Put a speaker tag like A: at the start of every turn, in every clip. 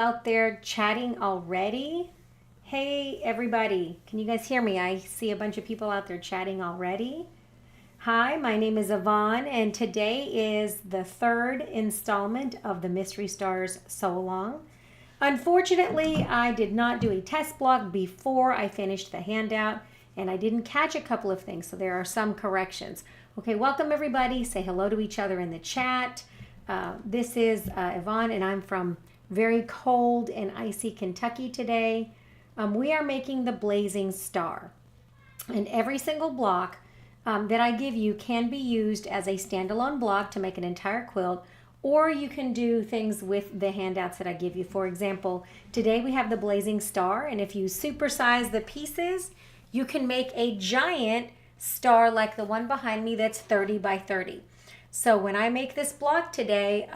A: Out there chatting already? Hey, everybody. Can you guys hear me? I see a bunch of people out there chatting already. Hi, my name is Yvonne, and today is the third installment of the Mystery Stars Sew Along. Unfortunately, I did not do a test block before I finished the handout, and I didn't catch a couple of things, so there are some corrections. Okay, welcome everybody. Say hello to each other in the chat. This is Yvonne, and I'm from very cold and icy Kentucky today. We are making the blazing star, and every single block that I give you can be used as a standalone block to make an entire quilt, or you can do things with the handouts that I give you. For example, today we have the blazing star, and if you supersize the pieces, you can make a giant star like the one behind me that's 30 by 30. So when I make this block today,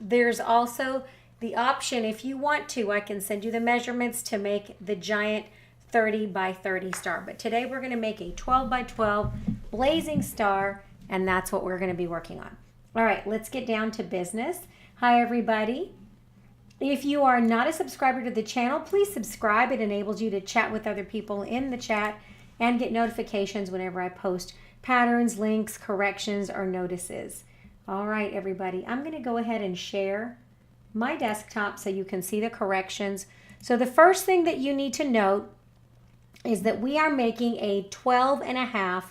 A: there's also the option, if you want to, I can send you the measurements to make the giant 30 by 30 star. But today we're going to make a 12 by 12 blazing star, and that's what we're going to be working on. All right, let's get down to business. Hi, everybody. If you are not a subscriber to the channel, please subscribe. It enables you to chat with other people in the chat and get notifications whenever I post patterns, links, corrections, or notices. All right, everybody, I'm going to go ahead and share my desktop so you can see the corrections. So the first thing that you need to note is that we are making a 12.5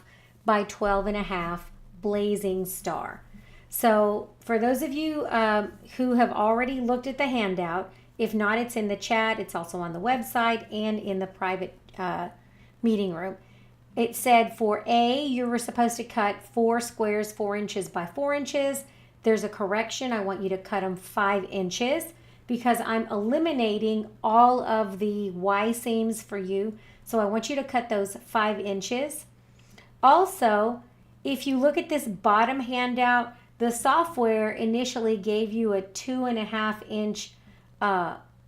A: by 12.5 blazing star. So for those of you who have already looked at the handout, if not, it's in the chat, it's also on the website and in the private meeting room. It said for A, you were supposed to cut 4 squares 4 inches by 4 inches. There's a correction. I want you to cut them 5 inches because I'm eliminating all of the Y seams for you. So I want you to cut those 5 inches. Also, if you look at this bottom handout, the software initially gave you a 2.5 inch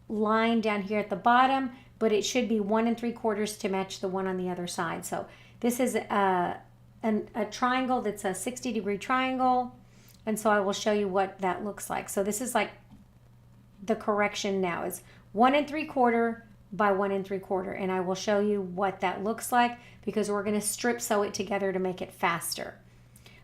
A: line down here at the bottom, but it should be 1 3/4 to match the one on the other side. So this is a triangle that's a 60-degree triangle. And so I will show you what that looks like. So this is like the correction now is 1 3/4 by 1 3/4. And I will show you what that looks like because we're going to strip sew it together to make it faster.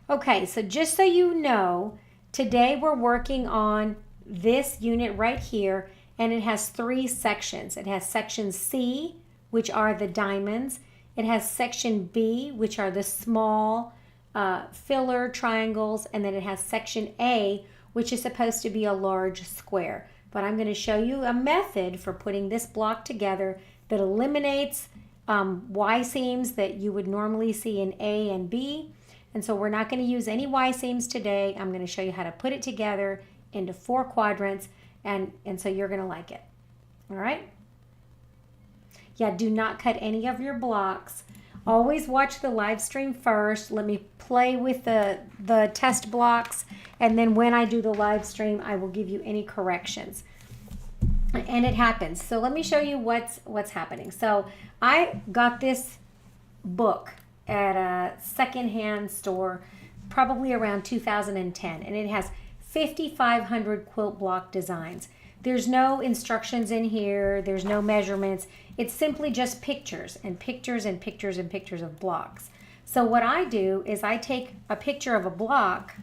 A: Okay, so just so you know, today we're working on this unit right here, and it has 3 sections. It has section C, which are the diamonds. It has section B, which are the small filler triangles, and then it has section A, which is supposed to be a large square. But I'm going to show you a method for putting this block together that eliminates Y seams that you would normally see in A and B. And so we're not going to use any Y seams today. I'm going to show you how to put it together into 4 quadrants, and so you're going to like it. All right? Yeah, do not cut any of your blocks. Always watch the live stream first. Let me play with the test blocks, and then when I do the live stream, I will give you any corrections. And it happens. So let me show you what's happening. So I got this book at a secondhand store probably around 2010, and it has 5,500 quilt block designs. There's no instructions in here. There's no measurements. It's simply just pictures and pictures and pictures and pictures of blocks. So what I do is I take a picture of a block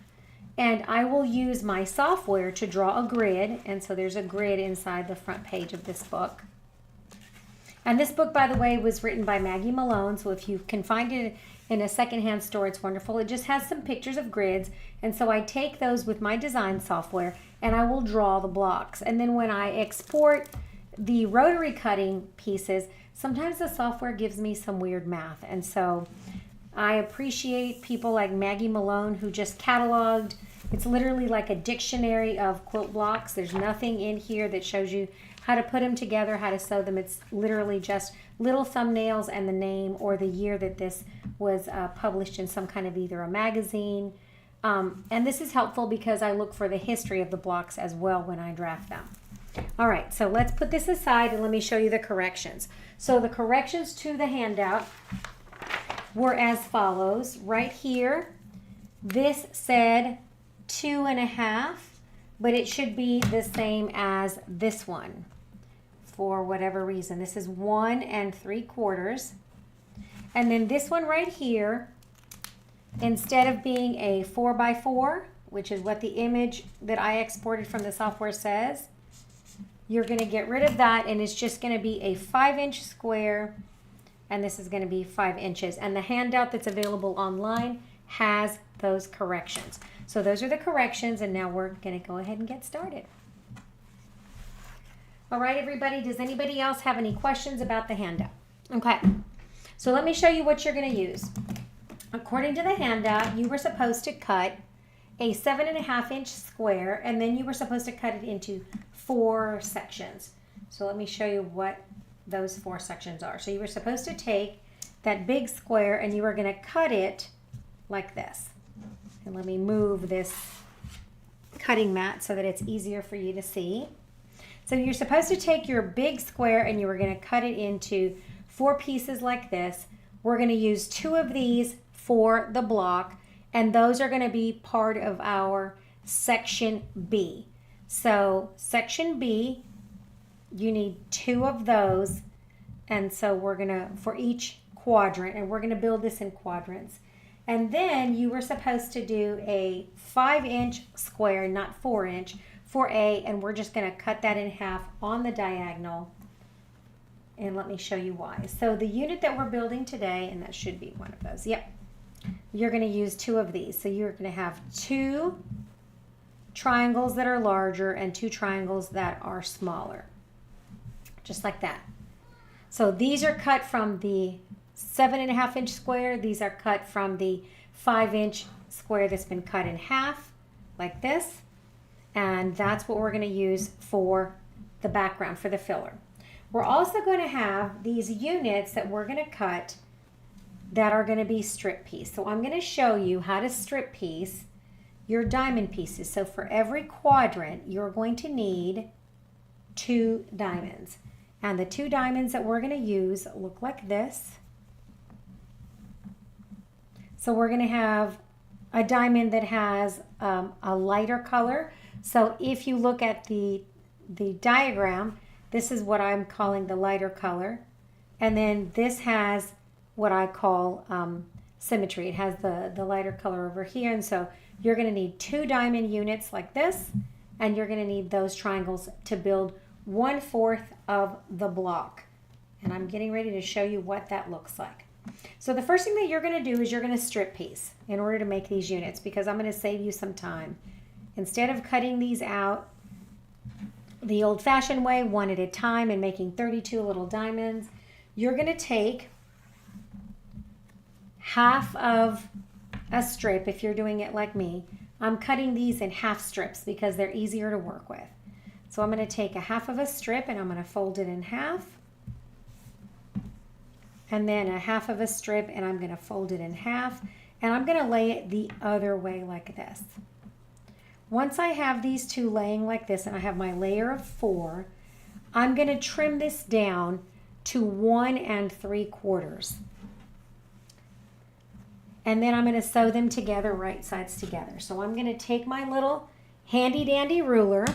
A: and I will use my software to draw a grid. And so there's a grid inside the front page of this book. And this book, by the way, was written by Maggie Malone. So if you can find it in a secondhand store, it's wonderful. It just has some pictures of grids. And so I take those with my design software and I will draw the blocks. And then when I export the rotary cutting pieces, sometimes the software gives me some weird math. And so I appreciate people like Maggie Malone who just cataloged. It's literally like a dictionary of quilt blocks. There's nothing in here that shows you how to put them together, how to sew them. It's literally just little thumbnails and the name or the year that this was published in some kind of either a magazine. And this is helpful because I look for the history of the blocks as well when I draft them. All right, so let's put this aside and let me show you the corrections. So the corrections to the handout were as follows. Right here, this said 2.5. but it should be the same as this one for whatever reason. This is 1 3/4. And then this one right here, instead of being a 4x4, which is what the image that I exported from the software says, you're going to get rid of that, and it's just going to be a 5-inch square, and this is going to be 5 inches. And the handout that's available online has those corrections. So those are the corrections, and now we're going to go ahead and get started. All right, everybody, does anybody else have any questions about the handout? Okay, so let me show you what you're going to use. According to the handout, you were supposed to cut a 7.5-inch square, and then you were supposed to cut it into 4 sections. So let me show you what those 4 sections are. So you were supposed to take that big square and you were going to cut it like this. And let me move this cutting mat so that it's easier for you to see. So you're supposed to take your big square and you were going to cut it into 4 pieces like this. We're going to use 2 of these for the block, and those are going to be part of our section B. So section B, you need 2 of those, and so we're going to, for each quadrant, and we're going to build this in quadrants. And then you were supposed to do a 5-inch square, not 4-inch, for A, and we're just going to cut that in half on the diagonal. And let me show you why. So the unit that we're building today, and that should be one of those, yep, you're going to use 2 of these. So you're going to have 2 triangles that are larger and 2 triangles that are smaller, just like that. So these are cut from the 7.5-inch square. These are cut from the 5-inch square that's been cut in half, like this. And that's what we're going to use for the background, for the filler. We're also going to have these units that we're going to cut that are going to be strip piece. So I'm going to show you how to strip piece your diamond pieces. So for every quadrant, you're going to need 2 diamonds. And the 2 diamonds that we're going to use look like this. So we're going to have a diamond that has a lighter color. So if you look at the diagram, this is what I'm calling the lighter color. And then this has what I call symmetry. It has the lighter color over here. And so you're going to need 2 diamond units like this. And you're going to need those triangles to build 1/4 of the block. And I'm getting ready to show you what that looks like. So the first thing that you're going to do is you're going to strip piece in order to make these units, because I'm going to save you some time. Instead of cutting these out the old-fashioned way, one at a time, and making 32 little diamonds, you're going to take half of a strip. If you're doing it like me, I'm cutting these in half strips because they're easier to work with. So I'm going to take a half of a strip and I'm going to fold it in half. And then a half of a strip and I'm going to fold it in half. And I'm going to lay it the other way like this. Once I have these 2 laying like this and I have my layer of 4, I'm going to trim this down to 1 3/4. And then I'm going to sew them together, right sides together. So I'm going to take my little handy dandy ruler,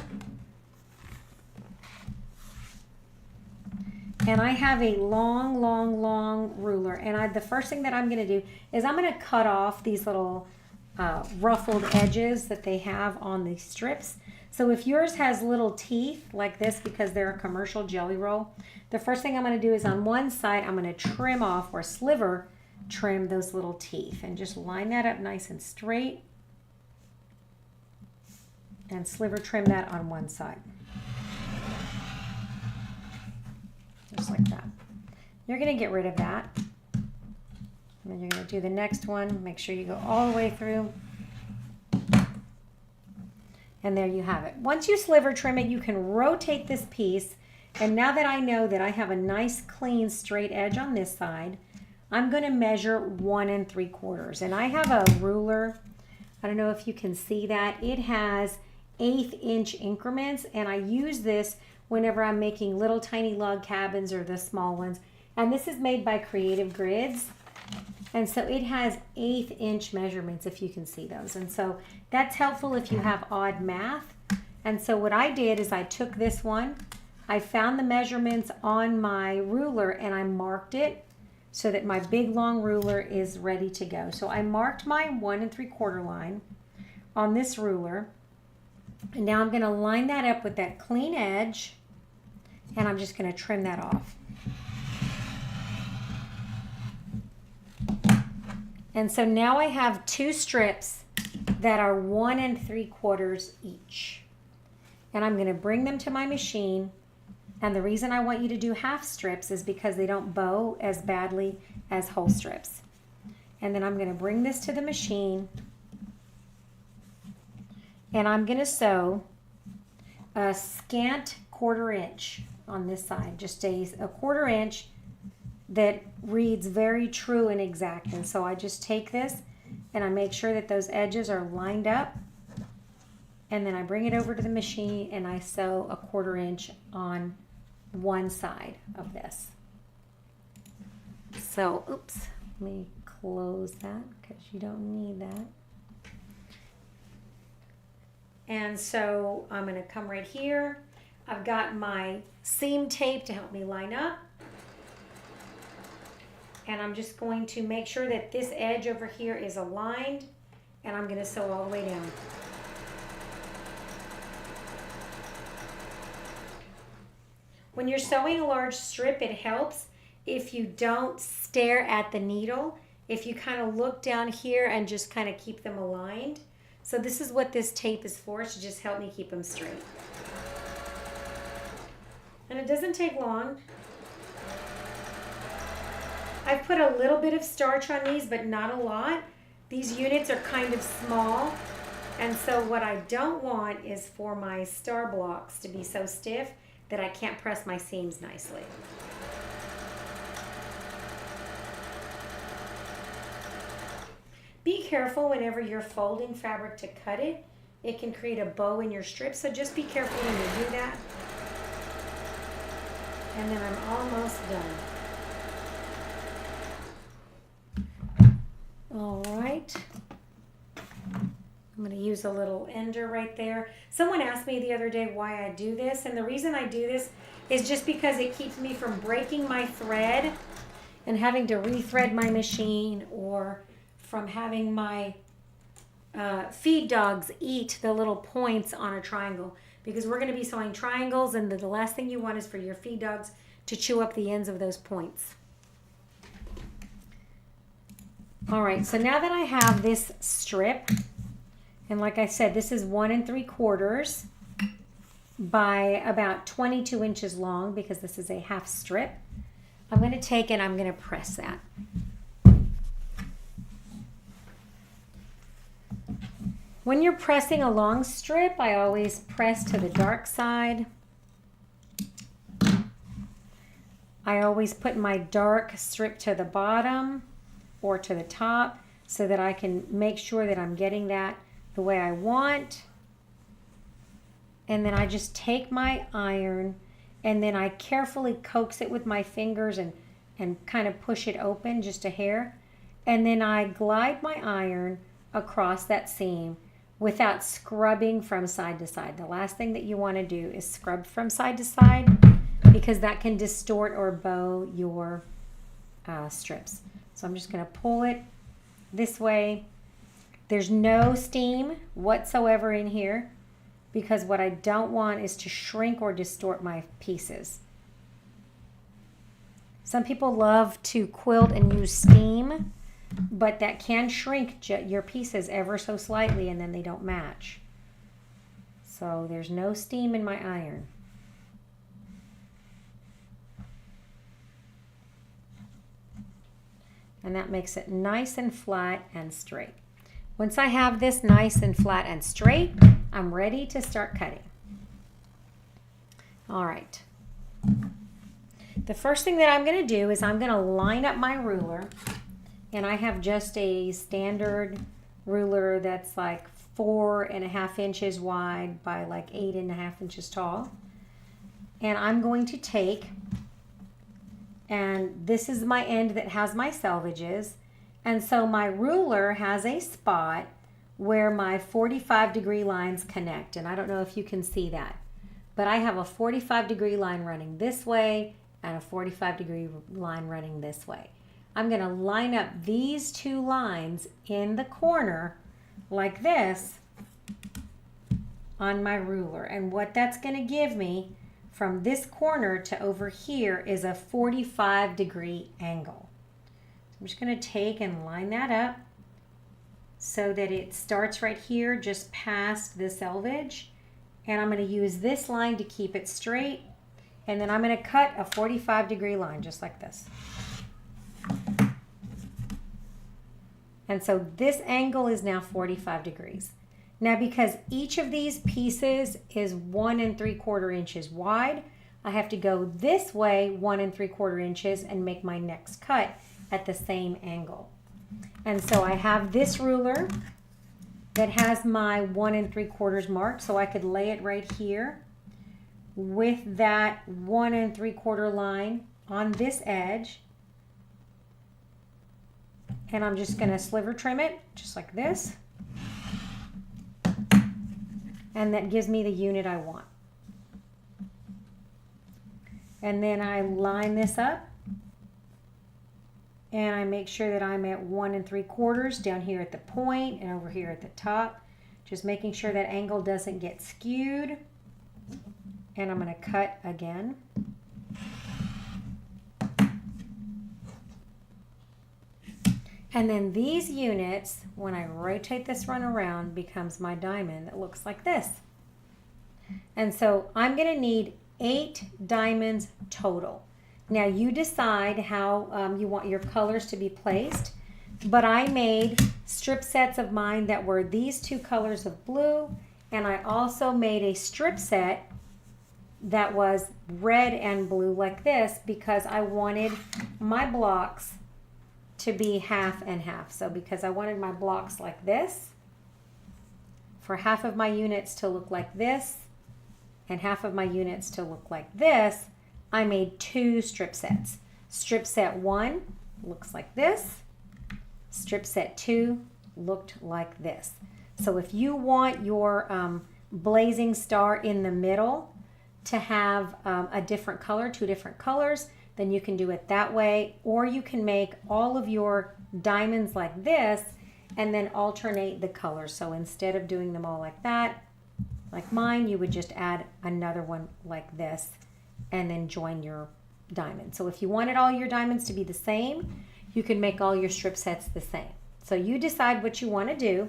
A: and I have a long ruler. And the first thing that I'm going to do is I'm going to cut off these little ruffled edges that they have on these strips. So if yours has little teeth like this because they're a commercial jelly roll, the first thing I'm going to do is on one side I'm going to trim off, or sliver trim, those little teeth, and just line that up nice and straight, and sliver trim that on one side, just like that. You're going to get rid of that. And then you're going to do the next one. Make sure you go all the way through. And there you have it. Once you sliver trim it, you can rotate this piece. And now that I know that I have a nice, clean, straight edge on this side, I'm going to measure 1 3/4. And I have a ruler. I don't know if you can see that. It has 1/8-inch increments. And I use this whenever I'm making little tiny log cabins or the small ones. And this is made by Creative Grids. And so it has 1/8-inch measurements, if you can see those. And so that's helpful if you have odd math. And so what I did is I took this one, I found the measurements on my ruler and I marked it so that my big long ruler is ready to go. So I marked my 1 3/4 line on this ruler, and now I'm going to line that up with that clean edge, and I'm just going to trim that off. And so now I have 2 strips that are 1 3/4 each. And I'm going to bring them to my machine. And the reason I want you to do half strips is because they don't bow as badly as whole strips. And then I'm going to bring this to the machine. And I'm going to sew a scant 1/4 inch on this side. Just a 1/4 inch that reads very true and exact. And so I just take this and I make sure that those edges are lined up. And then I bring it over to the machine and I sew a 1/4 inch on one side of this. So, oops, let me close that because you don't need that. And so I'm going to come right here. I've got my seam tape to help me line up. And I'm just going to make sure that this edge over here is aligned, and I'm going to sew all the way down. When you're sewing a large strip, it helps if you don't stare at the needle, if you kind of look down here and just kind of keep them aligned. So this is what this tape is for, to just help me keep them straight. And it doesn't take long. I've put a little bit of starch on these, but not a lot. These units are kind of small. And so what I don't want is for my star blocks to be so stiff that I can't press my seams nicely. Be careful whenever you're folding fabric to cut it. It can create a bow in your strip, so just be careful when you do that. And then I'm almost done. All right. I'm going to use a little ender right there. Someone asked me the other day why I do this, and the reason I do this is just because it keeps me from breaking my thread and having to rethread my machine, or from having my feed dogs eat the little points on a triangle, because we're going to be sewing triangles, and the last thing you want is for your feed dogs to chew up the ends of those points. All right, so now that I have this strip, and like I said, this is 1 3/4 by about 22 inches long, because this is a half strip. I'm going to take and I'm going to press that. When you're pressing a long strip, I always press to the dark side. I always put my dark strip to the bottom or to the top so that I can make sure that I'm getting that the way I want. And then I just take my iron and then I carefully coax it with my fingers and kind of push it open just a hair. And then I glide my iron across that seam without scrubbing from side to side. The last thing that you want to do is scrub from side to side, because that can distort or bow your strips. So I'm just going to pull it this way. There's no steam whatsoever in here, because what I don't want is to shrink or distort my pieces. Some people love to quilt and use steam, but that can shrink your pieces ever so slightly, and then they don't match. So there's no steam in my iron. And that makes it nice and flat and straight. Once I have this nice and flat and straight, I'm ready to start cutting. All right. The first thing that I'm going to do is I'm going to line up my ruler. And I have just a standard ruler that's like 4.5 inches wide by like 8.5 inches tall. And I'm going to take, and this is my end that has my selvages. And so my ruler has a spot where my 45-degree lines connect. And I don't know if you can see that, but I have a 45-degree line running this way and a 45-degree line running this way. I'm going to line up these two lines in the corner like this on my ruler. And what that's going to give me from this corner to over here is a 45-degree angle. So I'm just going to take and line that up so that it starts right here just past the selvage. And I'm going to use this line to keep it straight. And then I'm going to cut a 45-degree line just like this. And so this angle is now 45 degrees. Now, because each of these pieces is 1 3/4 inches wide, I have to go this way 1 3/4 inches and make my next cut at the same angle. And so I have this ruler that has my 1 3/4 mark, so I could lay it right here with that 1 3/4 line on this edge. And I'm just going to sliver trim it just like this. And that gives me the unit I want. And then I line this up. And I make sure that I'm at 1 3/4 down here at the point and over here at the top. Just making sure that angle doesn't get skewed. And I'm going to cut again. And then these units, when I rotate this run around, becomes my diamond that looks like this. And so I'm going to need 8 diamonds total. Now you decide how you want your colors to be placed, but I made strip sets of mine that were these 2 colors of blue, and I also made a strip set that was red and blue like this because I wanted my blocks to be half and half. So because I wanted my blocks like this, for half of my units to look like this and half of my units to look like this, I made 2 strip sets. Strip set 1 looks like this. Strip set 2 looked like this. So if you want your blazing star in the middle to have a different color, 2 different colors, then you can do it that way, or you can make all of your diamonds like this and then alternate the colors. So instead of doing them all like that, like mine, you would just add another one like this and then join your diamond. So if you wanted all your diamonds to be the same, you can make all your strip sets the same. So you decide what you want to do,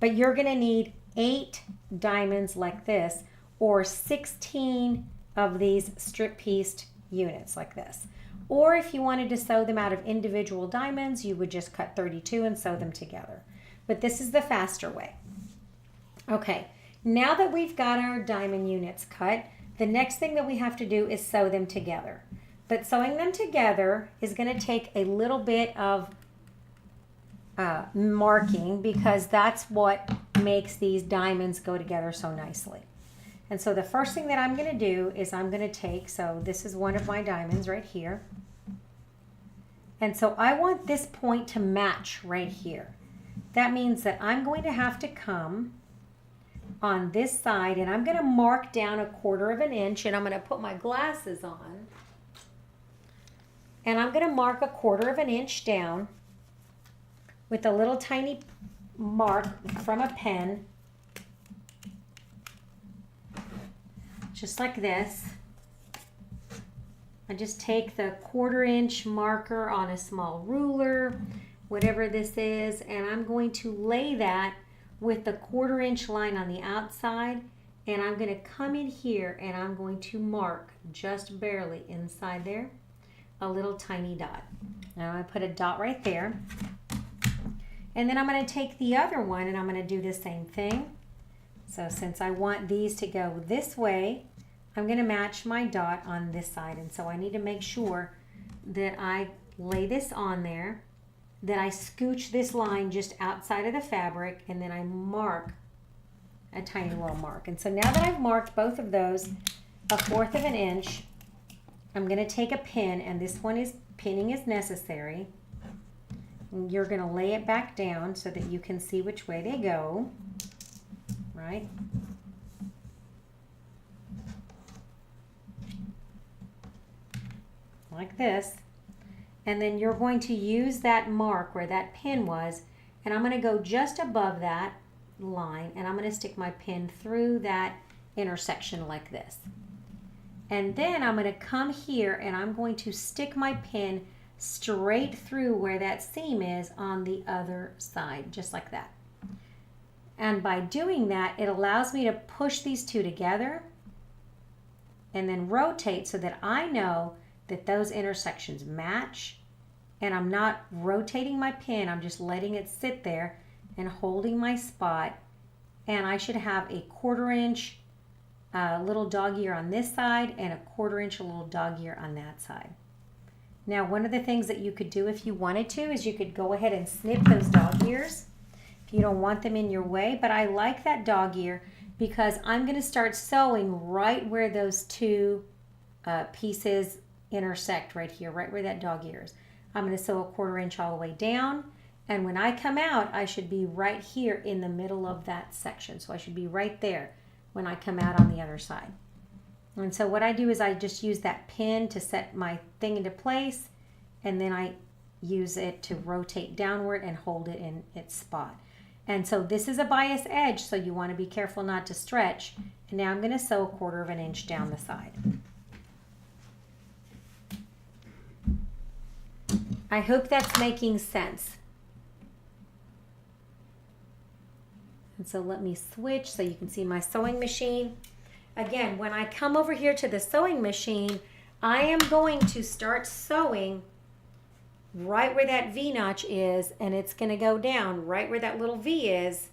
A: but you're going to need 8 diamonds like this, or 16 of these strip pieced units like this. Or if you wanted to sew them out of individual diamonds, you would just cut 32 and sew them together. But this is the faster way. Okay, now that we've got our diamond units cut, the next thing that we have to do is sew them together. But sewing them together is going to take a little bit of marking, because that's what makes these diamonds go together so nicely. And so the first thing that I'm going to do is I'm going to take, so this is one of my diamonds right here. And so I want this point to match right here. That means that I'm going to have to come on this side and I'm going to mark down 1/4 inch, and I'm going to put my glasses on. And I'm going to mark 1/4 inch down with a little tiny mark from a pen. Just like this. I just take the 1/4 inch marker on a small ruler, whatever this is, and I'm going to lay that with the 1/4 inch line on the outside, and I'm going to come in here and I'm going to mark just barely inside there a little tiny dot. Now I put a dot right there, and then I'm going to take the other one and I'm going to do the same thing. So since I want these to go this way, I'm going to match my dot on this side. And so I need to make sure that I lay this on there, that I scooch this line just outside of the fabric, and then I mark a tiny little mark. And so now that I've marked both of those 1/4 inch, I'm going to take a pin, and this one is pinning is necessary. You're going to lay it back down so that you can see which way they go, right? Like this. And then you're going to use that mark where that pin was, and I'm going to go just above that line, and I'm going to stick my pin through that intersection like this. And then I'm going to come here and I'm going to stick my pin straight through where that seam is on the other side, just like that. And by doing that, it allows me to push these two together and then rotate so that I know that those intersections match, and I'm not rotating my pin, I'm just letting it sit there and holding my spot, and I should have a 1/4 inch little dog ear on this side and a 1/4 inch little dog ear on that side. Now, one of the things that you could do if you wanted to is you could go ahead and snip those dog ears if you don't want them in your way, but I like that dog ear because I'm going to start sewing right where those two pieces intersect right here, right where that dog ear is. I'm going to sew a 1/4 inch all the way down, and when I come out, I should be right here in the middle of that section. So I should be right there when I come out on the other side. And so what I do is I just use that pin to set my thing into place, and then I use it to rotate downward and hold it in its spot. And so this is a bias edge, so you want to be careful not to stretch. And now I'm going to sew a 1/4 inch down the side. I hope that's making sense. And so let me switch so you can see my sewing machine. Again, when I come over here to the sewing machine, I am going to start sewing right where that V-notch is, and it's going to go down right where that little V is,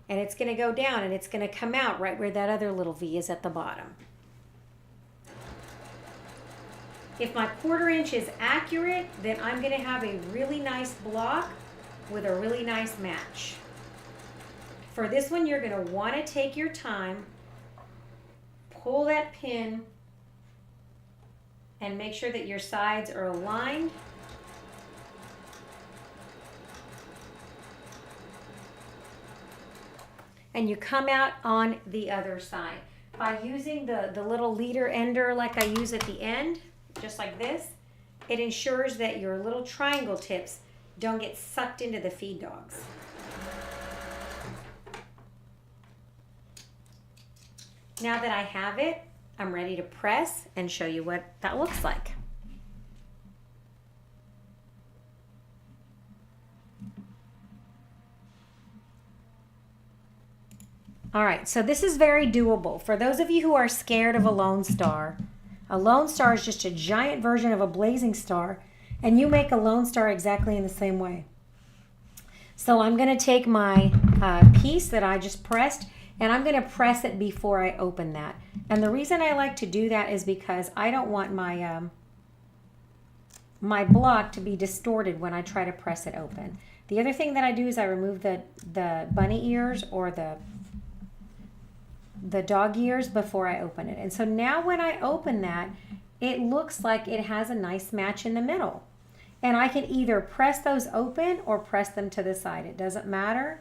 A: and it's going to go down, and it's going to come out right where that other little V is at the bottom. If my 1/4 inch is accurate, then I'm going to have a really nice block with a really nice match. For this one, you're going to want to take your time, pull that pin, and make sure that your sides are aligned. And you come out on the other side. By using the little leader ender like I use at the end, just like this, it ensures that your little triangle tips don't get sucked into the feed dogs. Now that I have it, I'm ready to press and show you what that looks like. All right, so this is very doable. For those of you who are scared of a lone star is just a giant version of a blazing star, and you make a lone star exactly in the same way. So I'm going to take my piece that I just pressed, and I'm going to press it before I open that. And the reason I like to do that is because I don't want my my block to be distorted when I try to press it open. The other thing that I do is I remove the bunny ears or the dog ears before I open it. And so now when I open that, it looks like it has a nice match in the middle. And I can either press those open or press them to the side. It doesn't matter.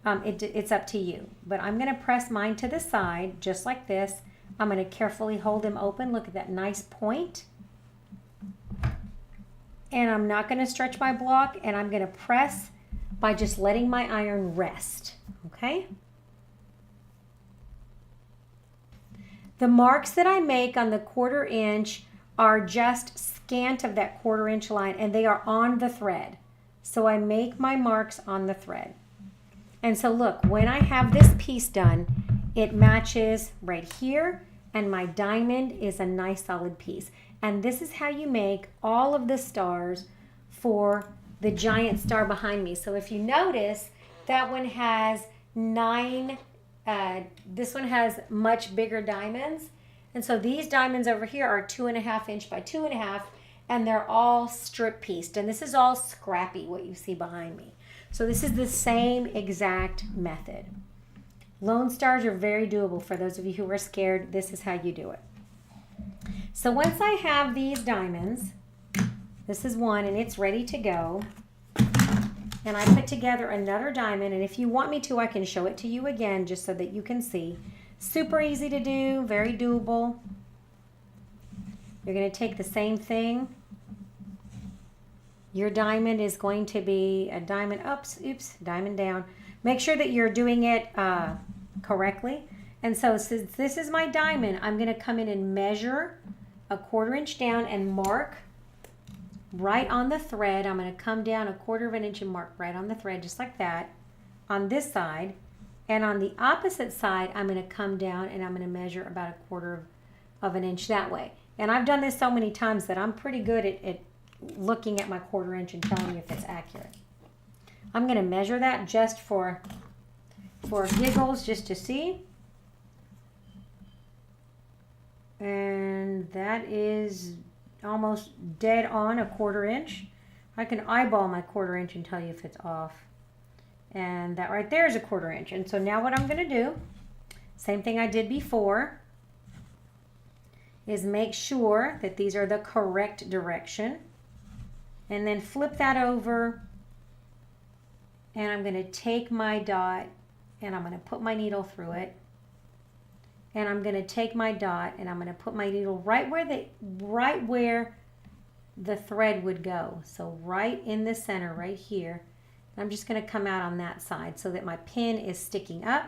A: It's up to you. But I'm going to press mine to the side just like this. I'm going to carefully hold them open. Look at that nice point. And I'm not going to stretch my block, and I'm going to press by just letting my iron rest. Okay? The marks that I make on the 1/4 inch are just scant of that 1/4 inch line, and they are on the thread. So I make my marks on the thread. And so look, when I have this piece done, it matches right here, and my diamond is a nice solid piece. And this is how you make all of the stars for the giant star behind me. So if you notice, that one has 9. This one has much bigger diamonds. And so these diamonds over here are 2.5 inch by 2.5, and they're all strip pieced. And this is all scrappy, what you see behind me. So this is the same exact method. Lone stars are very doable. For those of you who are scared, this is how you do it. So once I have these diamonds, this is one and it's ready to go. And I put together another diamond, and if you want me to, I can show it to you again just so that you can see. Super easy to do, very doable. You're going to take the same thing. Your diamond is going to be a diamond up, oops, diamond down. Make sure that you're doing it correctly. And so since this is my diamond, I'm going to come in and measure a 1/4 inch down and mark right on the thread. I'm going to come down a 1/4 inch and mark right on the thread, just like that, on this side. And on the opposite side, I'm going to come down and I'm going to measure about a 1/4 inch that way. And I've done this so many times that I'm pretty good at looking at my 1/4 inch and telling you if it's accurate. I'm going to measure that just for giggles, just to see. And that is almost dead on a 1/4 inch. I can eyeball my 1/4 inch and tell you if it's off. And that right there is a 1/4 inch. And so now what I'm going to do, same thing I did before, is make sure that these are the correct direction. And then flip that over. And I'm going to take my dot and I'm going to put my needle through it. And I'm going to take my dot and I'm going to put my needle right where the thread would go. So right in the center, right here. I'm just going to come out on that side so that my pin is sticking up.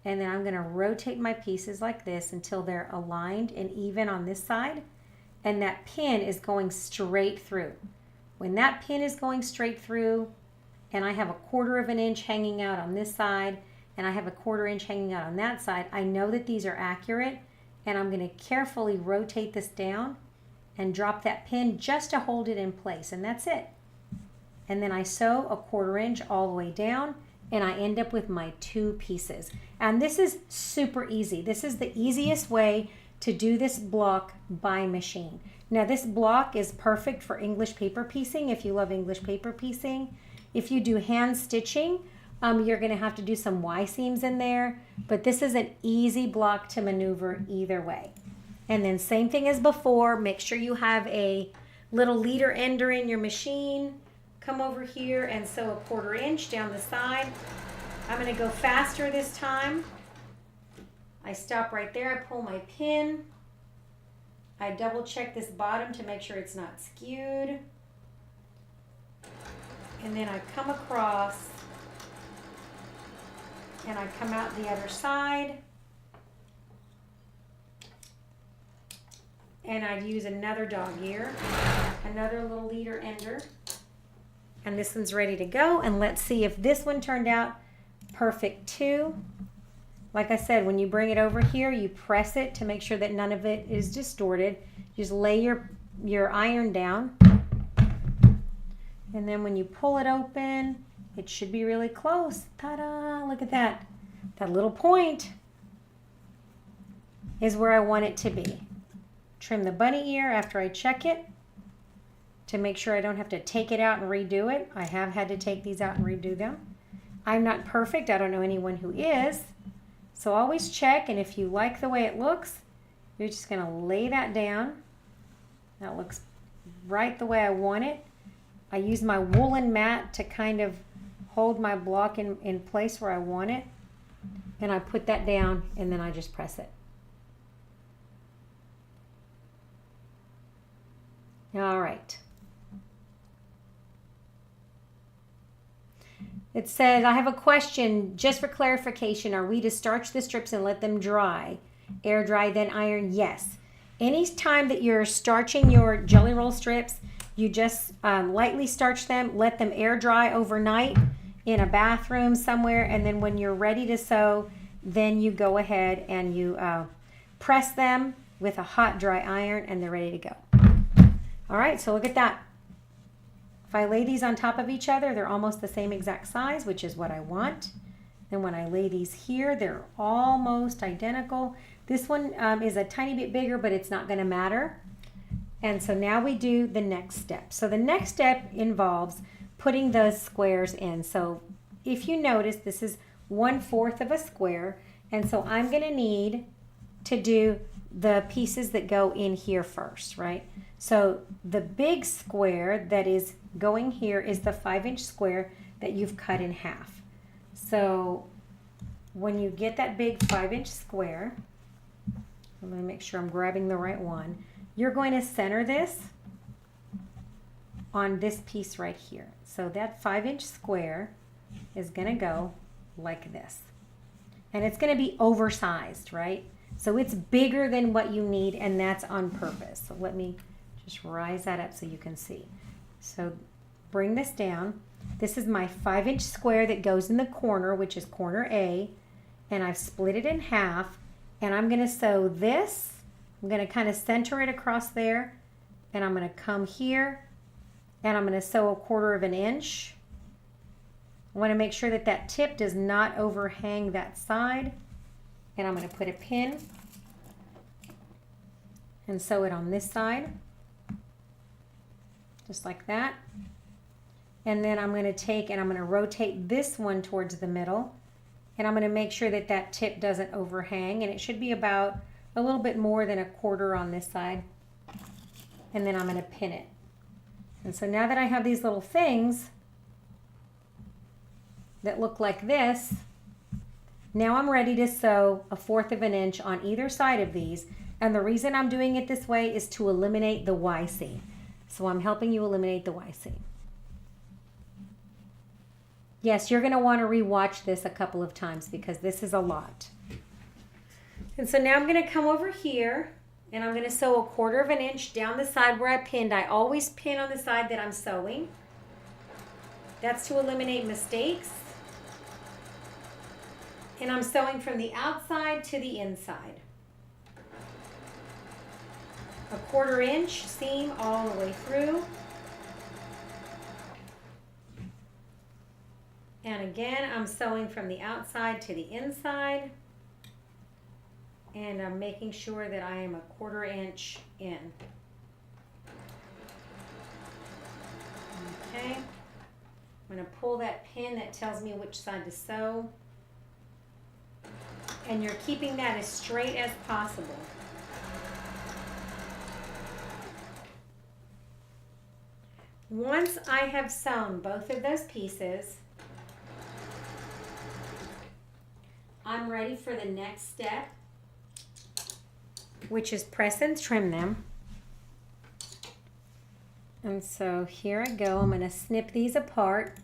A: And then I'm going to rotate my pieces like this until they're aligned and even on this side. And that pin is going straight through. When that pin is going straight through, and I have a 1/4 inch hanging out on this side, and I have a 1/4 inch hanging out on that side, I know that these are accurate, and I'm going to carefully rotate this down and drop that pin just to hold it in place, and that's it. And then I sew a 1/4 inch all the way down, and I end up with my 2 pieces. And this is super easy. This is the easiest way to do this block by machine. Now this block is perfect for English paper piecing if you love English paper piecing. If you do hand stitching, you're going to have to do some Y seams in there, but this is an easy block to maneuver either way. And then same thing as before, make sure you have a little leader ender in your machine. Come over here and sew a 1/4 inch down the side. I'm going to go faster this time. I stop right there, I pull my pin. I double check this bottom to make sure it's not skewed. And then I come across and I come out the other side. And I'd use another dog ear, another little leader ender. And this one's ready to go. And let's see if this one turned out perfect too. Like I said, when you bring it over here, you press it to make sure that none of it is distorted. Just lay your iron down. And then when you pull it open, it should be really close. Ta-da! Look at that. That little point is where I want it to be. Trim the bunny ear after I check it to make sure I don't have to take it out and redo it. I have had to take these out and redo them. I'm not perfect. I don't know anyone who is. So always check, and if you like the way it looks, you're just going to lay that down. That looks right the way I want it. I use my woolen mat to kind of hold my block in place where I want it. And I put that down, and then I just press it. All right. It says, I have a question just for clarification. Are we to starch the strips and let them dry? Air dry, then iron? Yes. Any time that you're starching your jelly roll strips, you just lightly starch them, let them air dry overnight in a bathroom somewhere, and then when you're ready to sew, then you go ahead and you press them with a hot dry iron, and they're ready to go. All right, so look at that. If I lay these on top of each other, they're almost the same exact size, which is what I want. And when I lay these here, they're almost identical. This one is a tiny bit bigger, but it's not going to matter. And so now we do the next step. So the next step involves putting those squares in. So if you notice, this is 1/4 of a square. And so I'm going to need to do the pieces that go in here first, right? So the big square that is going here is the 5-inch square that you've cut in half. So when you get that big 5-inch square, I'm going to make sure I'm grabbing the right one. You're going to center this on this piece right here. So that 5-inch square is going to go like this. And it's going to be oversized, right? So it's bigger than what you need, and that's on purpose. So let me just rise that up so you can see. So bring this down. This is my 5-inch square that goes in the corner, which is corner A, and I've split it in half, and I'm going to sew this. I'm going to kind of center it across there, and I'm going to come here, and I'm going to sew 1/4 inch. I want to make sure that that tip does not overhang that side. And I'm going to put a pin and sew it on this side, just like that. And then I'm going to take and I'm going to rotate this one towards the middle. And I'm going to make sure that that tip doesn't overhang. And it should be about a little bit more than 1/4 on this side. And then I'm going to pin it. And so now that I have these little things that look like this, now I'm ready to sew 1/4 inch on either side of these. And the reason I'm doing it this way is to eliminate the Y seam. So I'm helping you eliminate the Y seam. Yes, you're going to want to rewatch this a couple of times because this is a lot. And so now I'm going to come over here and I'm going to sew 1/4 inch down the side where I pinned. I always pin on the side that I'm sewing. That's to eliminate mistakes. And I'm sewing from the outside to the inside. 1/4 inch seam all the way through. And again, I'm sewing from the outside to the inside. And I'm making sure that I am 1/4 inch in. Okay. I'm going to pull that pin that tells me which side to sew. And you're keeping that as straight as possible. Once I have sewn both of those pieces, I'm ready for the next step, which is press and trim them. And so here I go. I'm going to snip these apart.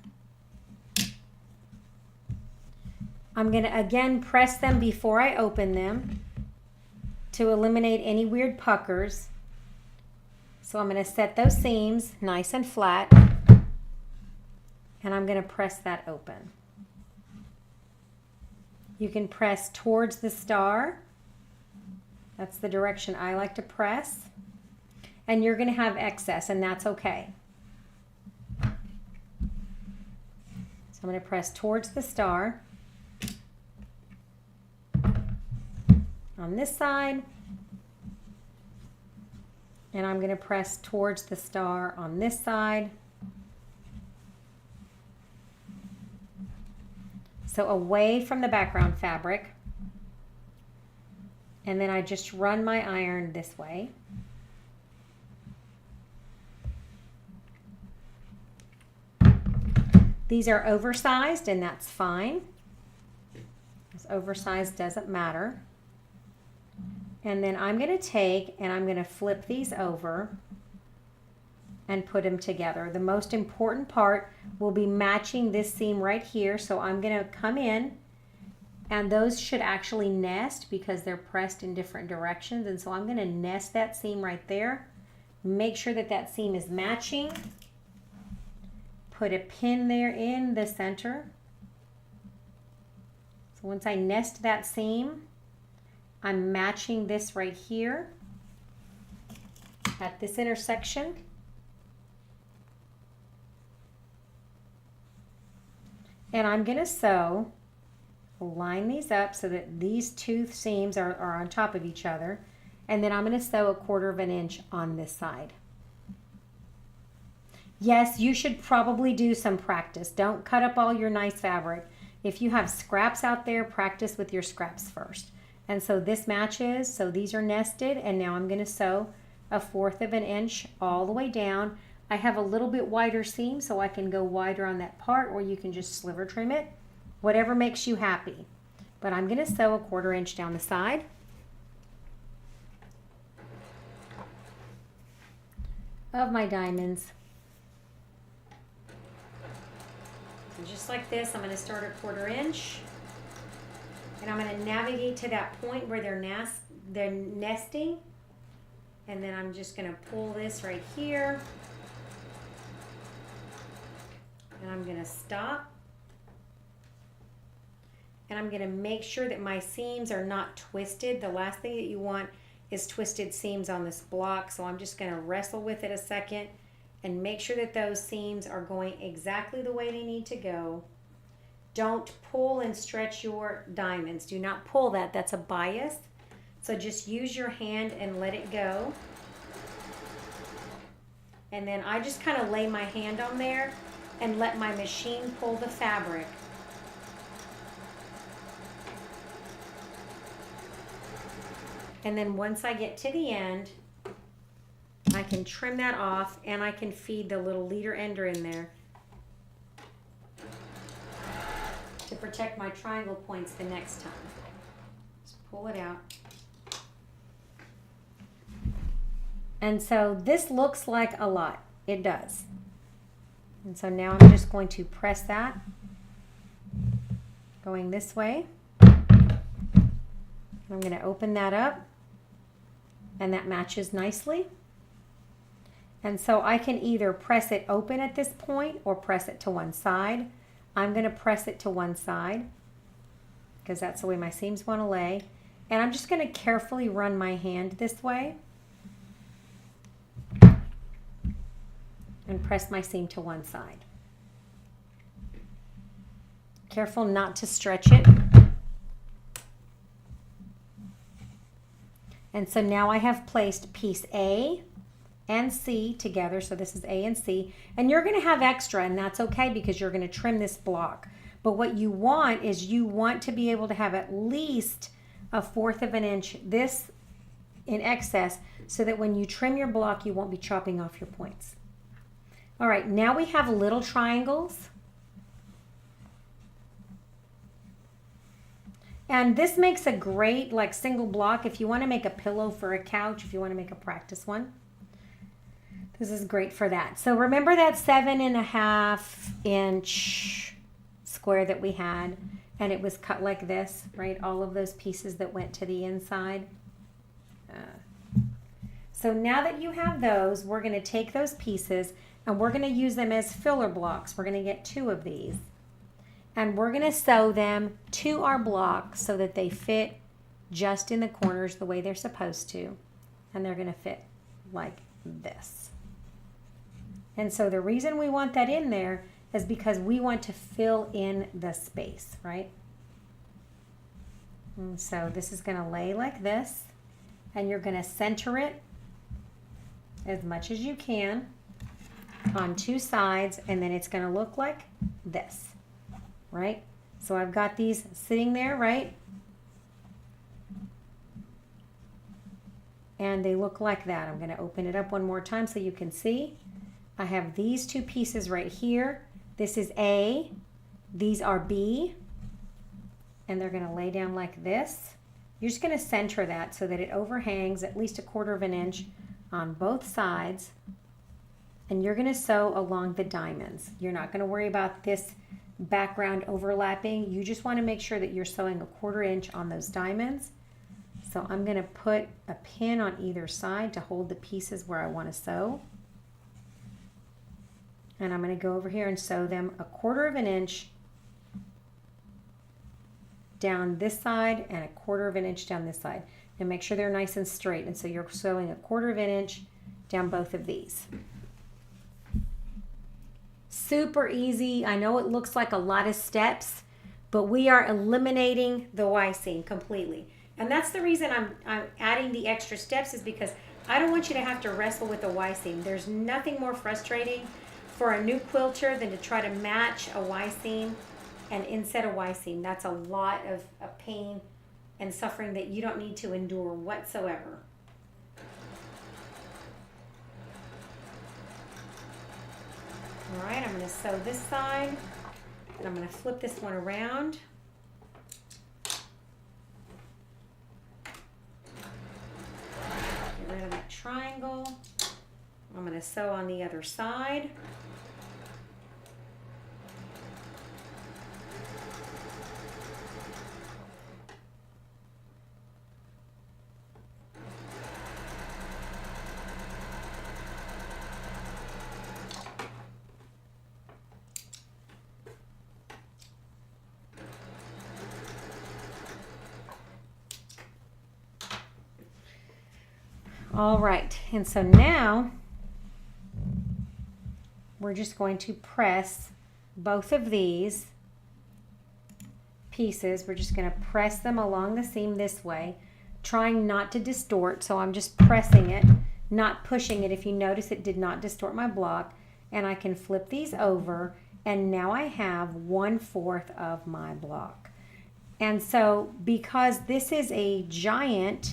A: I'm going to again press them before I open them to eliminate any weird puckers. So I'm going to set those seams nice and flat, and I'm going to press that open. You can press towards the star. That's the direction I like to press. And you're going to have excess, and that's okay. So I'm going to press towards the star on this side. And I'm going to press towards the star on this side. So away from the background fabric. And then I just run my iron this way. These are oversized, and that's fine. This oversized doesn't matter. And then I'm going to take and I'm going to flip these over and put them together. The most important part will be matching this seam right here. So I'm going to come in, and those should actually nest because they're pressed in different directions. And so I'm going to nest that seam right there. Make sure that that seam is matching. Put a pin there in the center. So once I nest that seam, I'm matching this right here at this intersection. And I'm going to sew, line these up so that these two seams are on top of each other. And then I'm going to sew 1/4 inch on this side. Yes, you should probably do some practice. Don't cut up all your nice fabric. If you have scraps out there, practice with your scraps first. And so this matches, so these are nested, and now I'm going to sew 1/4 of an inch all the way down. I have a little bit wider seam, so I can go wider on that part, or you can just sliver trim it, whatever makes you happy. But I'm going to sew 1/4 inch down the side. Of my diamonds. And just like this, I'm going to start 1/4 inch. And I'm going to navigate to that point where they're nesting. And then I'm just going to pull this right here. And I'm going to stop. And I'm going to make sure that my seams are not twisted. The last thing that you want is twisted seams on this block. So I'm just going to wrestle with it a second and make sure that those seams are going exactly the way they need to go. Don't pull and stretch your diamonds. Do not pull that. That's a bias. So just use your hand and let it go. And then I just kind of lay my hand on there and let my machine pull the fabric. And then once I get to the end, I can trim that off and I can feed the little leader ender in there to protect my triangle points the next time. Just pull it out. And so this looks like a lot. It does. And so now I'm just going to press that going this way. I'm going to open that up. And that matches nicely. And so I can either press it open at this point or press it to one side. I'm going to press it to one side because that's the way my seams want to lay. And I'm just going to carefully run my hand this way and press my seam to one side. Careful not to stretch it. And so now I have placed piece A and C together. So this is A and C. And you're going to have extra, and that's okay because you're going to trim this block. But what you want is you want to be able to have at least 1/4 of an inch this in excess so that when you trim your block, you won't be chopping off your points. All right, now we have little triangles. And this makes a great like single block if you want to make a pillow for a couch, if you want to make a practice one. This is great for that. So remember that 7.5 inch square that we had, and it was cut like this, right? All of those pieces that went to the inside. So now that you have those, we're going to take those pieces and we're going to use them as filler blocks. We're going to get 2 of these. And we're going to sew them to our block so that they fit just in the corners the way they're supposed to. And they're going to fit like this. And so the reason we want that in there is because we want to fill in the space, right? And so this is going to lay like this. And you're going to center it as much as you can on 2 sides. And then it's going to look like this. Right? So I've got these sitting there, right? And they look like that. I'm going to open it up one more time so you can see. I have these 2 pieces right here. This is A. These are B. And they're going to lay down like this. You're just going to center that so that it overhangs at least 1/4 of an inch on both sides. And you're going to sew along the diamonds. You're not going to worry about this background overlapping. You just want to make sure that you're sewing 1/4 inch on those diamonds. So I'm going to put a pin on either side to hold the pieces where I want to sew. And I'm going to go over here and sew them 1/4 of an inch down this side and 1/4 of an inch down this side. And make sure they're nice and straight. And so you're sewing 1/4 of an inch down both of these. Super easy. I know it looks like a lot of steps, but we are eliminating the Y seam completely. And that's the reason I'm adding the extra steps, is because I don't want you to have to wrestle with the Y seam. There's nothing more frustrating for a new quilter than to try to match a Y seam and inset a Y seam. That's a lot of pain and suffering that you don't need to endure whatsoever. All right, I'm going to sew this side, and I'm going to flip this one around. Get rid of that triangle. I'm going to sew on the other side. All right, and so now we're just going to press both of these pieces. We're just going to press them along the seam this way, trying not to distort. So I'm just pressing it, not pushing it. If you notice, it did not distort my block. And I can flip these over, and now I have 1/4 of my block. And so because this is a giant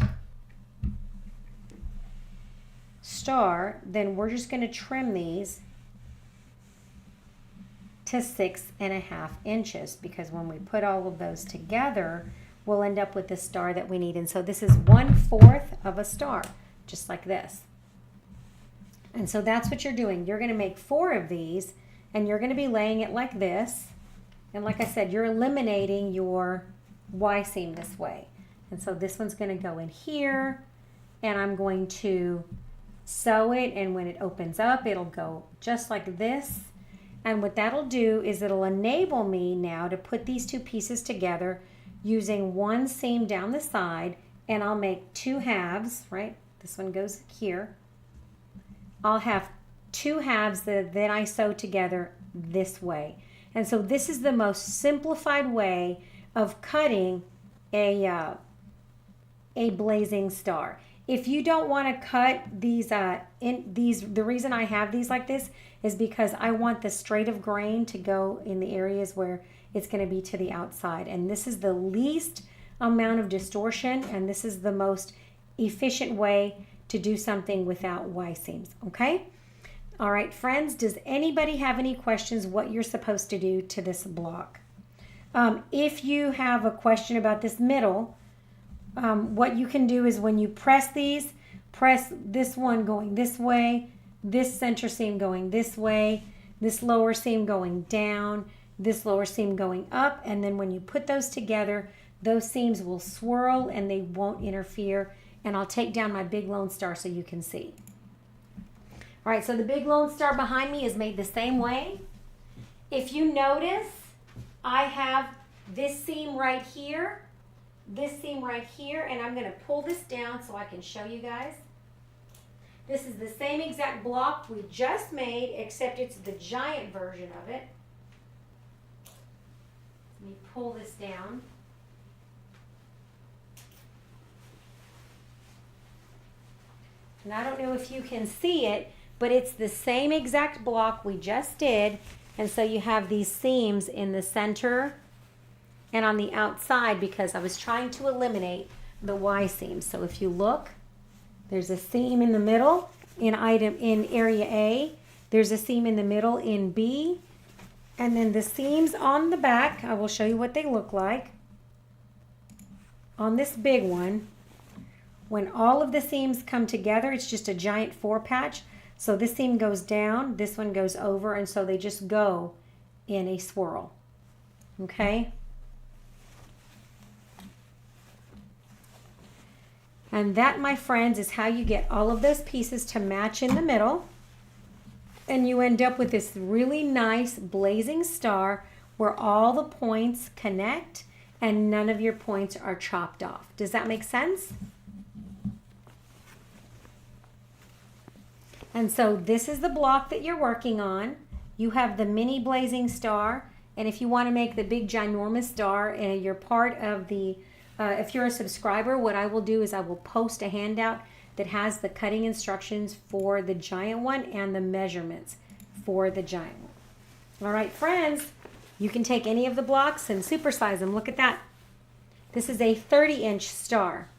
A: star, then we're just going to trim these to 6.5 inches, because when we put all of those together, we'll end up with the star that we need. And so this is 1/4 of a star, just like this. And so that's what you're doing. You're going to make 4 of these, and you're going to be laying it like this. And like I said, you're eliminating your Y seam this way. And so this one's going to go in here, and I'm going to sew it, and when it opens up, it'll go just like this. And what that'll do is it'll enable me now to put these two pieces together using one seam down the side, and I'll make 2 halves, right? This one goes here. I'll have 2 halves that then I sew together this way. And so this is the most simplified way of cutting a blazing star. If you don't want to cut these, the reason I have these like this is because I want the straight of grain to go in the areas where it's going to be to the outside. And this is the least amount of distortion, and this is the most efficient way to do something without Y seams, okay? All right, friends, does anybody have any questions what you're supposed to do to this block? If you have a question about this middle, what you can do is when you press these, press this one going this way, this center seam going this way, this lower seam going down, this lower seam going up, and then when you put those together, those seams will swirl and they won't interfere. And I'll take down my big lone star so you can see. All right, so the big lone star behind me is made the same way. If you notice, I have this seam right here, this seam right here, and I'm going to pull this down so I can show you guys. This is the same exact block we just made, except it's the giant version of it. Let me pull this down. And I don't know if you can see it, but it's the same exact block we just did. And so you have these seams in the center and on the outside because I was trying to eliminate the Y seams. So if you look, there's a seam in the middle in area A. There's a seam in the middle in B. And then the seams on the back, I will show you what they look like. On this big one, when all of the seams come together, it's just a giant 4 patch. So this seam goes down, this one goes over, and so they just go in a swirl. Okay? And that, my friends, is how you get all of those pieces to match in the middle. And you end up with this really nice blazing star where all the points connect and none of your points are chopped off. Does that make sense? And so this is the block that you're working on. You have the mini blazing star, and if you want to make the big ginormous star and you're part of the, if you're a subscriber, what I will do is I will post a handout that has the cutting instructions for the giant one and the measurements for the giant one. All right, friends, you can take any of the blocks and supersize them. Look at that. This is a 30-inch star.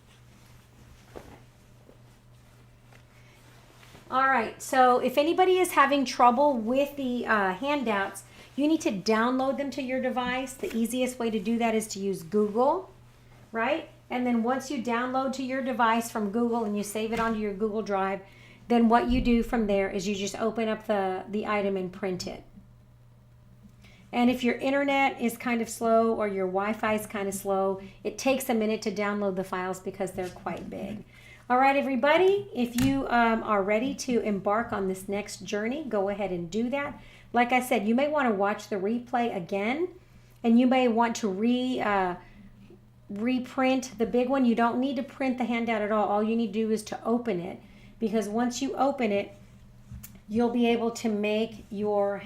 A: All right, so if anybody is having trouble with the handouts, you need to download them to your device. The easiest way to do that is to use Google, right? And then once you download to your device from Google and you save it onto your Google Drive, then what you do from there is you just open up the item and print it. And if your internet is kind of slow or your Wi-Fi is kind of slow, it takes a minute to download the files because they're quite big. All right, everybody, if you are ready to embark on this next journey, go ahead and do that. Like I said, you may want to watch the replay again, and you may want to reprint the big one. You don't need to print the handout at all. All you need to do is to open it, because once you open it, you'll be able to make your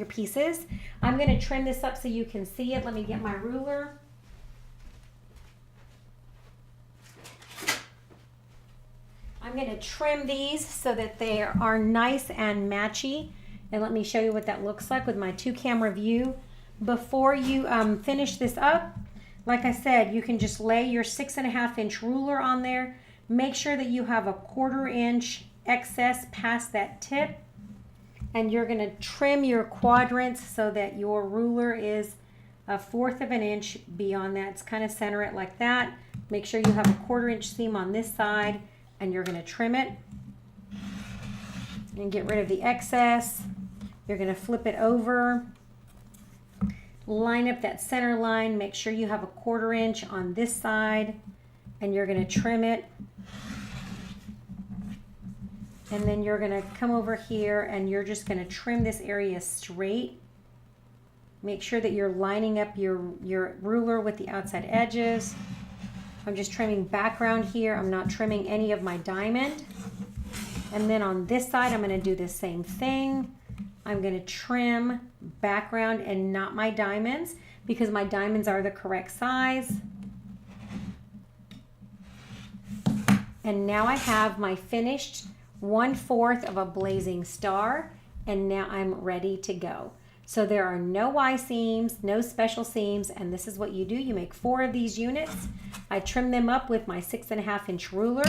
A: pieces. I'm going to trim this up so you can see it. Let me get my ruler. I'm going to trim these so that they are nice and matchy. And let me show you what that looks like with my 2-camera view. Before you finish this up, like I said, you can just lay your 6.5-inch ruler on there. Make sure that you have a 1/4 inch excess past that tip. And you're going to trim your quadrants so that your ruler is 1/4 of an inch beyond that. It's kind of center it like that. Make sure you have a 1/4 inch seam on this side. And you're going to trim it and get rid of the excess. You're going to flip it over, line up that center line, make sure you have a 1/4 inch on this side, and you're going to trim it. And then you're going to come over here and you're just going to trim this area straight. Make sure that you're lining up your ruler with the outside edges. I'm just trimming background here. I'm not trimming any of my diamond. And then on this side, I'm going to do the same thing. I'm going to trim background and not my diamonds because my diamonds are the correct size. And now I have my finished 1/4 of a blazing star. And now I'm ready to go. So there are no Y seams, no special seams, and this is what you do. You make 4 of these units. I trim them up with my 6.5-inch ruler,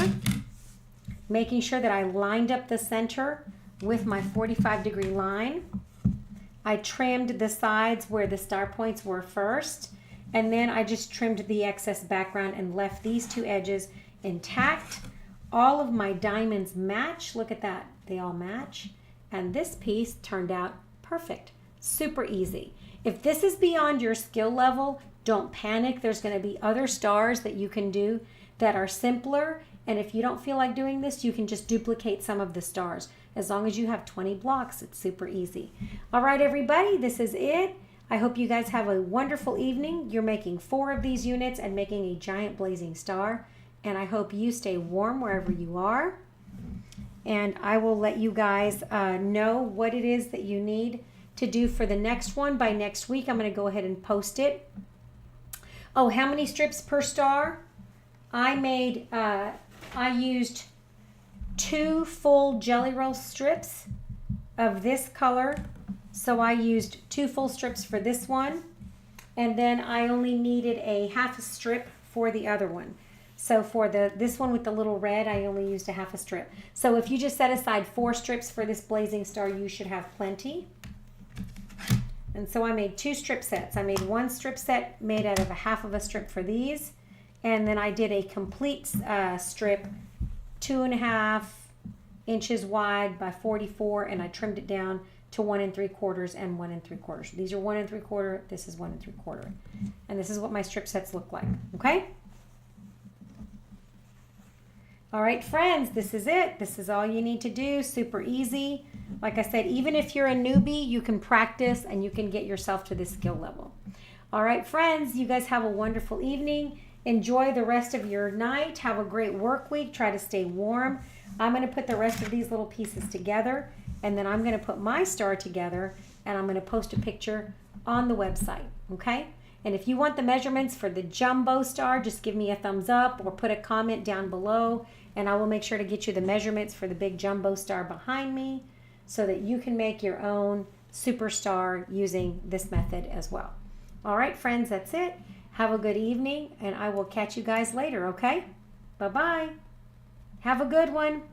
A: making sure that I lined up the center with my 45-degree line. I trimmed the sides where the star points were first, and then I just trimmed the excess background and left these 2 edges intact. All of my diamonds match. Look at that. They all match. And this piece turned out perfect. Super easy. If this is beyond your skill level, don't panic. There's going to be other stars that you can do that are simpler. And if you don't feel like doing this, you can just duplicate some of the stars. As long as you have 20 blocks, it's super easy. All right, everybody, this is it. I hope you guys have a wonderful evening. You're making 4 of these units and making a giant blazing star. And I hope you stay warm wherever you are. And I will let you guys know what it is that you need to do for the next one. By next week, I'm going to go ahead and post it. Oh, how many strips per star? I used 2 full jelly roll strips of this color. So I used 2 full strips for this one. And then I only needed a 1/2 strip for the other one. So for this one with the little red, I only used a 1/2 strip. So if you just set aside 4 strips for this blazing star, you should have plenty. And so I made 2 strip sets. I made 1 strip set made out of a 1/2 strip for these. And then I did a complete strip, 2.5 inches wide by 44, and I trimmed it down to 1 3/4 and 1 3/4. These are 1 3/4, this is 1 3/4. And this is what my strip sets look like, okay? All right, friends, this is it. This is all you need to do. Super easy. Like I said, even if you're a newbie, you can practice and you can get yourself to this skill level. All right, friends, you guys have a wonderful evening. Enjoy the rest of your night. Have a great work week. Try to stay warm. I'm going to put the rest of these little pieces together, and then I'm going to put my star together, and I'm going to post a picture on the website, okay? And if you want the measurements for the jumbo star, just give me a thumbs up or put a comment down below, and I will make sure to get you the measurements for the big jumbo star behind me so that you can make your own superstar using this method as well. All right, friends, that's it. Have a good evening, and I will catch you guys later, okay? Bye-bye. Have a good one.